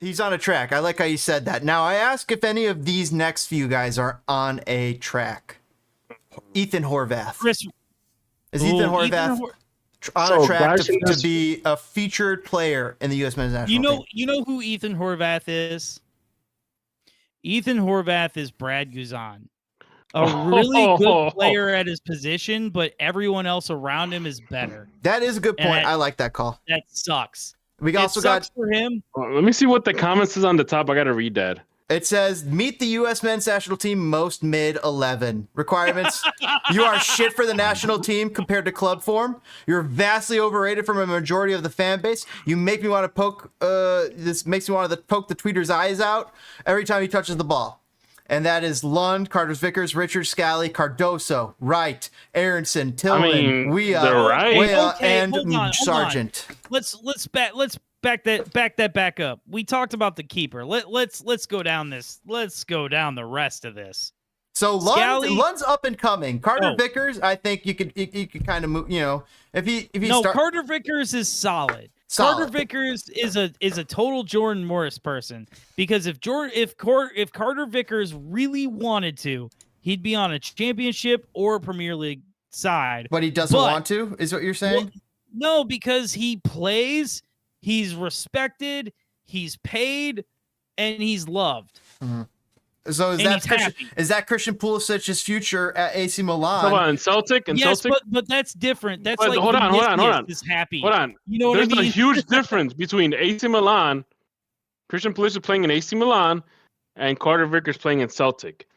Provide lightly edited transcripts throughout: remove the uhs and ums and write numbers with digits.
He's on a track. I like how you said that. Now, I ask if any of these next few guys are on a track. Ethan Horvath. Is Ethan Horvath on a track to be a featured player in the U.S. men's national team? You know who Ethan Horvath is? Ethan Horvath is Brad Guzan. A really good player at his position, but everyone else around him is better. That is a good point. I like that call. That sucks. We also got for him. Let me see what the comments is on the top. I got to read that. It says, meet the U.S. men's national team most mid 11. Requirements, you are shit for the national team compared to club form. You're vastly overrated from a majority of the fan base. You make me want to poke, this makes me want to poke the tweeter's eyes out every time he touches the ball. And that is Lund, Carter-Vickers, Richard, Scally, Cardoso, Wright, Aronson, Tillman, Weah, and Sargent. Let's back that up. We talked about the keeper. Let's go down this. Let's go down the rest of this. So Lund's up and coming. Carter-Vickers, I think you could kind of move. You know, if he Carter-Vickers is solid. Carter-Vickers is a total Jordan Morris person, because if Carter-Vickers really wanted to, he'd be on a championship or a Premier League side. But he doesn't want to, is what you're saying? Well, no, because he plays, he's respected, he's paid, and he's loved. Mm-hmm. So is that Christian Pulisic's future at AC Milan? Come on, Celtic and yes, Celtic. But that's different. That's but like hold on. Is happy. Hold on. You know There's what I mean? a huge difference between AC Milan, Christian Pulisic playing in AC Milan, and Carter-Vickers playing in Celtic.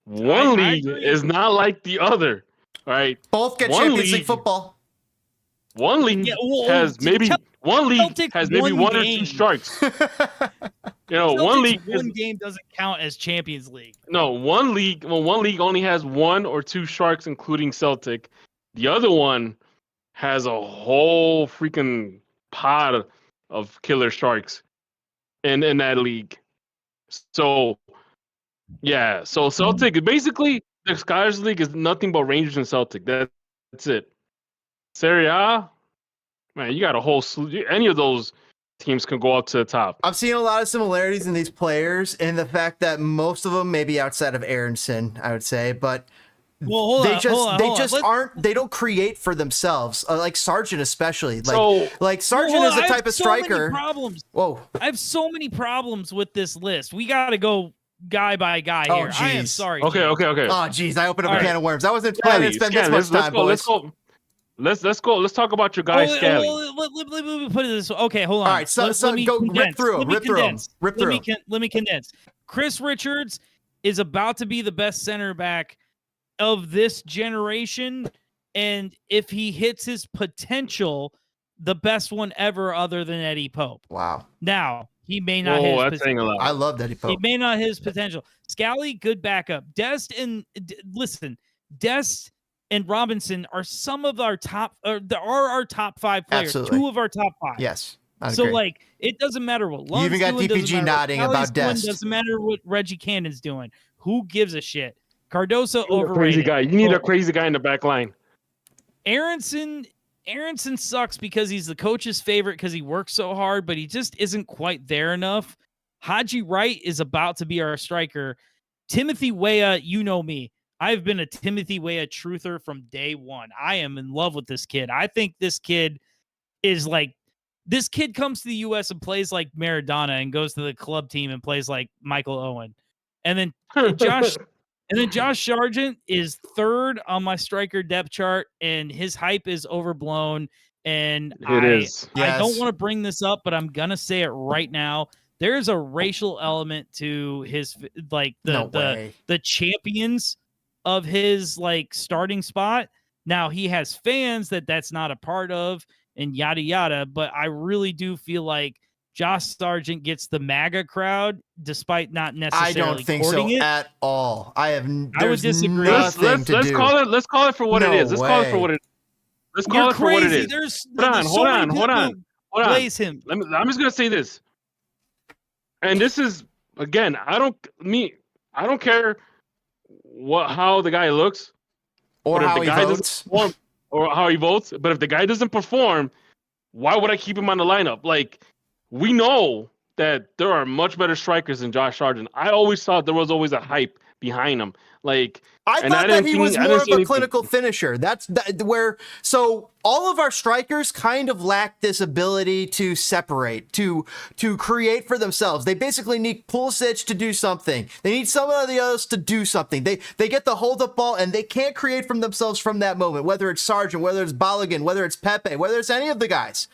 One league is not like the other. All right. Both get Champions League football. One league has maybe one or two strikes. You know, one game doesn't count as Champions League. No, one league only has one or two sharks, including Celtic. The other one has a whole freaking pod of killer sharks in that league. So, yeah. So Celtic, basically, the Scottish League is nothing but Rangers and Celtic. That's it. Serie A, man, you got a whole slew. Any of those teams can go up to the top. I'm seeing a lot of similarities in these players, and the fact that most of them, maybe outside of Aronson, I would say, but they don't create for themselves. Like Sargent, especially. Like Sargent is the type of striker. Whoa! I have so many problems with this list. We got to go guy by guy here. Geez. I am sorry. Okay. Oh, geez, I opened up a can of worms. I wasn't planning to spend this much time, boys. Let's go. Let's talk about your guy, Scally. Let me put it this way. Okay, hold on. All right, so go rip through him. Let me condense. Chris Richards is about to be the best center back of this generation, and if he hits his potential, the best one ever, other than Eddie Pope. Wow. Now he may not hit his potential. I love Eddie Pope. He may not hit his potential. Scally, good backup. Dest and Robinson are some of our top, are our top 5 players. Absolutely. 2 of our top 5. Yes. So, like, it doesn't matter what Lund's you even got DPG nodding about Dest. Doesn't matter what Reggie Cannon's doing. Who gives a shit? Cardoso overrated. Crazy guy. You need a crazy guy in the back line. Aronson sucks because he's the coach's favorite because he works so hard, but he just isn't quite there enough. Haji Wright is about to be our striker. Timothy Weah, you know me. I've been a Timothy Weah truther from day one. I am in love with this kid. I think this kid is like, this kid comes to the U.S. and plays like Maradona and goes to the club team and plays like Michael Owen. And then Josh Sargent is 3rd on my striker depth chart, and his hype is overblown. And I don't want to bring this up, but I'm going to say it right now. There's a racial element to his, like, the champions of his, like, starting spot. Now he has fans that's not a part of, and yada yada, but I really do feel like Josh Sargent gets the MAGA crowd, despite not necessarily. I don't think so at all. I would disagree. Let's call it for what it is. Let's call it for what it is. Let's call it for what it is. Hold on. Blaze him. I'm just gonna say this, and this is, again, I don't care how the guy looks, or how he votes, or how he votes. But if the guy doesn't perform, why would I keep him on the lineup? Like, we know that there are much better strikers than Josh Sargent. I always thought there was always a hype behind him. Like, I and thought that didn't he think- was I more didn't of see a anything. clinical finisher. That's where. So all of our strikers kind of lack this ability to separate, to create for themselves. They basically need Pulisic to do something. They need somebody else to do something. They get the hold up ball and they can't create from themselves from that moment. Whether it's Sargent, whether it's Balogun, whether it's Pepe, whether it's any of the guys,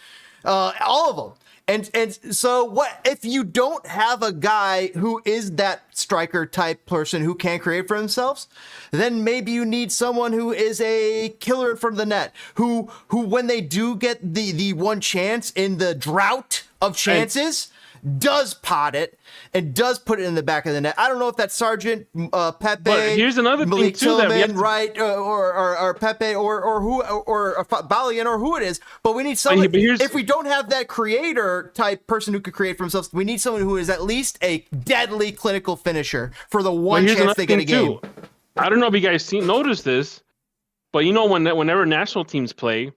all of them. And so what if you don't have a guy who is that striker type person who can create for themselves? Then maybe you need someone who is a killer in front of the net, who when they do get the one chance in the drought of chances, does pot it and does put it in the back of the net. I don't know if that's Sargent, Pepe, But here's another thing Malik too that we have Tillman, to- right, or Pepe, or who, or Balogun, or who it is. But we need someone. but here's- If we don't have that creator type person who could create for themselves, we need someone who is at least a deadly clinical finisher for the one here's chance another they get a thing, game. too. I don't know if you guys noticed this, but whenever national teams play,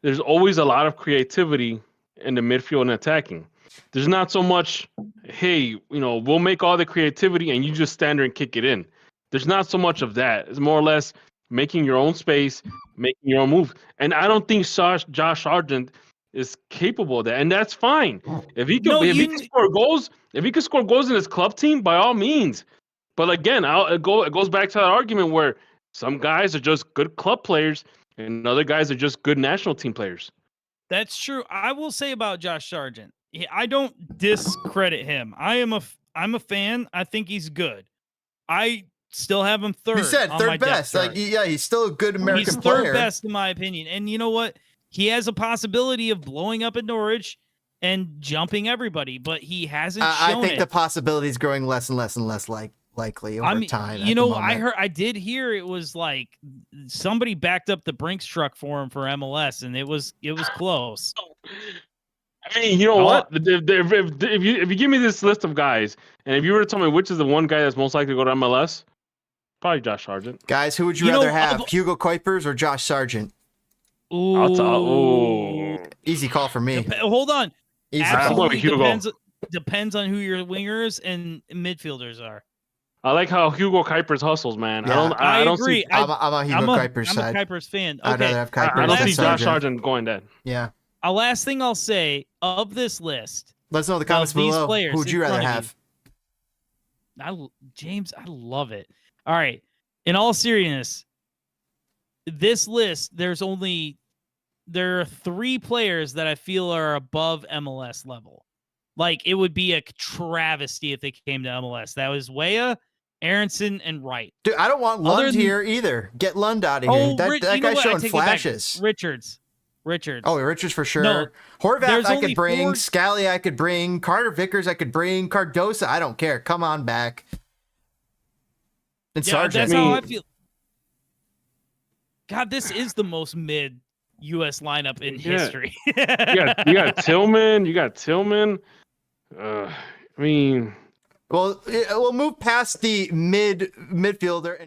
there's always a lot of creativity in the midfield and attacking. There's not so much, hey, we'll make all the creativity and you just stand there and kick it in. There's not so much of that. It's more or less making your own space, making your own move. And I don't think Josh Sargent is capable of that, and that's fine. If he can, he can score goals, if he can score goals in his club team, by all means. But again, it goes back to that argument where some guys are just good club players and other guys are just good national team players. That's true. I will say about Josh Sargent, I don't discredit him. I'm a fan. I think he's good. I still have him third. You said on my third best. depth Like, chart. yeah, he's still a good American He's player. third best in my opinion. And you know what? He has a possibility of blowing up at Norwich and jumping everybody, but he hasn't shown I think it. the possibility is growing less and less and less likely over time. I did hear it was like somebody backed up the Brinks truck for him for MLS, and it was close. I mean, you know what? If you give me this list of guys, and if you were to tell me which is the one guy that's most likely to go to MLS, probably Josh Sargent. Guys, who would you rather have, Hugo Kuipers or Josh Sargent? Ooh. Easy call for me. Hold on. Easy Absolutely Hugo. depends on who your wingers and midfielders are. I like how Hugo Kuipers hustles, man. Yeah. I don't agree. see. I'm a Hugo Kuipers side. I'm a Kuipers fan. I'd rather Okay. have Kuipers I don't than see Josh Sargent going that. Yeah. A last thing I'll say of this list. Let us know in the comments these below. players Who would you in rather front of have? James, I love it. All right. In all seriousness, this list, there are 3 players that I feel are above MLS level. Like, it would be a travesty if they came to MLS. That was Weah, Aronson, and Wright. Dude, I don't want Lund here either. Get Lund out of here. That guy's showing flashes. Richards. Oh, Richards for sure. No, Horvath I only could bring. 4 Scally I could bring. Carter Vickers I could bring. Cardosa, I don't care. Come on back. And Sargent. That's how I feel. God, this is the most mid U.S. lineup in history. you got Tillman. You got Tillman. I mean, Well, we'll move past the midfielder.